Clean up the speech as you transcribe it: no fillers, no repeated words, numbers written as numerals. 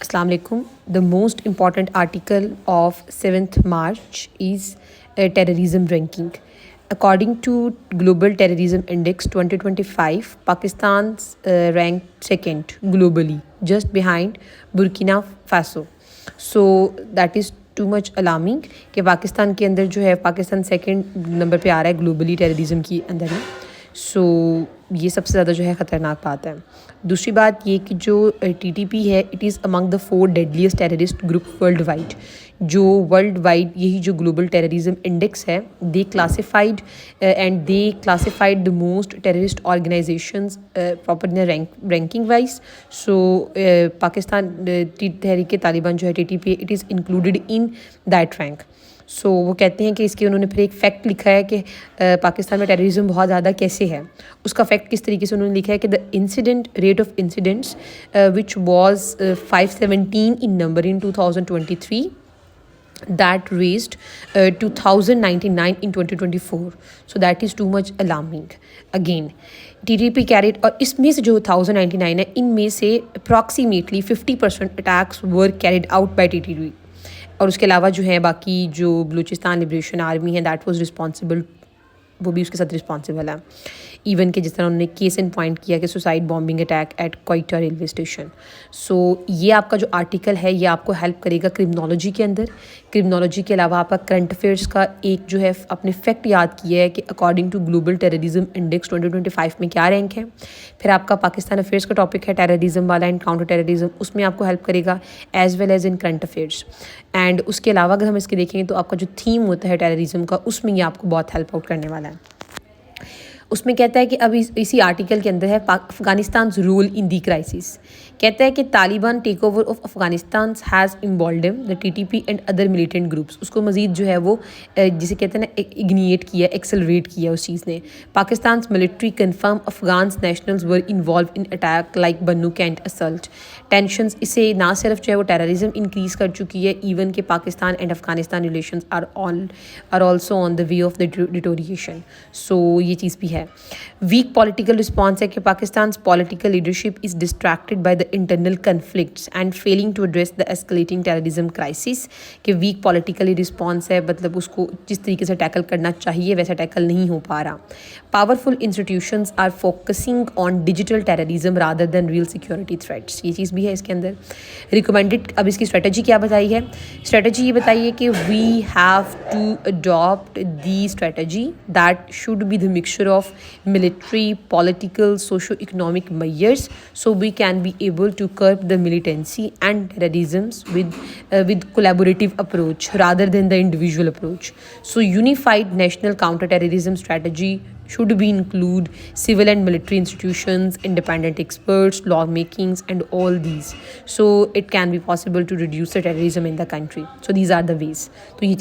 Assalamu alaikum. The most important article of 7th March is terrorism ranking. According to Global Terrorism Index 2025, Pakistan's ranked second globally, just behind Burkina Faso. So that is too much alarming कि पाकिस्तान के अंदर जो है Pakistan second number पे आ रहा है globally terrorism की अंदर में। सो ये सबसे ज़्यादा जो है ख़तरनाक बात है। दूसरी बात ये कि जो टीटीपी है it is among the 4 deadliest terrorist group worldwide. जो वर्ल्ड वाइड यही जो ग्लोबल टेररिज्म इंडेक्स है they classified the most terrorist organisations proper in ranking wise. So Pakistan Tehreek Taliban जो है TTP it is included in that rank. So वो कहते हैं कि इसके उन्होंने फिर एक फैक्ट लिखा है कि पाकिस्तान में टेररिज्म बहुत ज़्यादा कैसे है। उसका फैक्ट किस तरीके से उन्होंने लिखा है कि the incident rate of incidents which was 517 in number in 2023 that raised to 1099 in 2024. So that is too much alarming. Again, TTP carried और इसमें से जो 1099 है इनमें से approximately 50% attacks were carried out by TTP। और उसके अलावा जो है बाकी जो बलूचिस्तान लिबरेशन आर्मी है दैट वाज रिस्पॉन्सिबल, वो भी उसके साथ रिस्पॉन्सिबल है। इवन के जिस तरह उन्होंने केस इन पॉइंट किया कि suicide bombing attack at Quetta railway station. So ये आपका जो आर्टिकल है ये आपको हेल्प करेगा क्रिमिनोलॉजी के अंदर। क्रिमिनोलॉजी के अलावा आपका करंट अफेयर्स का एक जो है अपने फैक्ट याद किया है कि according to global terrorism index 2025 में क्या रैंक है। फिर आपका पाकिस्तान अफेयर्स का टॉपिक है टेररिज्म वाला एंड काउंटर टेररिज्म, उसमें आपको हेल्प करेगा as well as in current affairs. And उसके अलावा अगर हम इसके देखेंगे तो आपका जो थीम होता है टेररिज्म का उसमें ये आपको बहुत हेल्प आउट करने वाला है। उसमें कहता है कि अब इसी आर्टिकल के अंदर है Afghanistan role in the crisis. कहता है कि Taliban take over of Afghanistan has emboldened the TTP and other militant groups. उसको मजीद जो है वो जिसे कहते हैं ना इग्निएट किया, एक्सेलरेट किया उस चीज़ ने। Pakistan military confirm Afghan nationals were involved in attack like Bannu cantt assault. Tensions इससे ना सिर्फ जो है वो टेररिज्म इंक्रीज़ कर चुकी है, इवन के Pakistan and Afghanistan relations are also on the way of the deterioration. So ये चीज़ भी है। वीक पॉलिटिकल रिस्पॉन्स है कि Pakistan political leadership is distracted by the internal conflicts and failing to address the escalating terrorism crisis. कि weak politically response है, मतलब उसको जिस तरीके से टैकल करना चाहिए वैसा टैकल नहीं हो पा रहा। Powerful institutions are focusing on digital terrorism rather than real security threats. ये चीज़ भी है इसके अंदर। रिकमेंडेड अब इसकी स्ट्रेटजी क्या बताई है? स्ट्रेटजी ये बताइए कि we have to adopt the strategy that should be the mixture of military, political, socio-economic measures, so we can be able to curb the militancy and terrorisms with collaborative approach rather than the individual approach. So unified national counter-terrorism strategy should be include civil and military institutions, independent experts, lawmakings, and all these. So it can be possible to reduce the terrorism in the country. So these are the ways. तो ये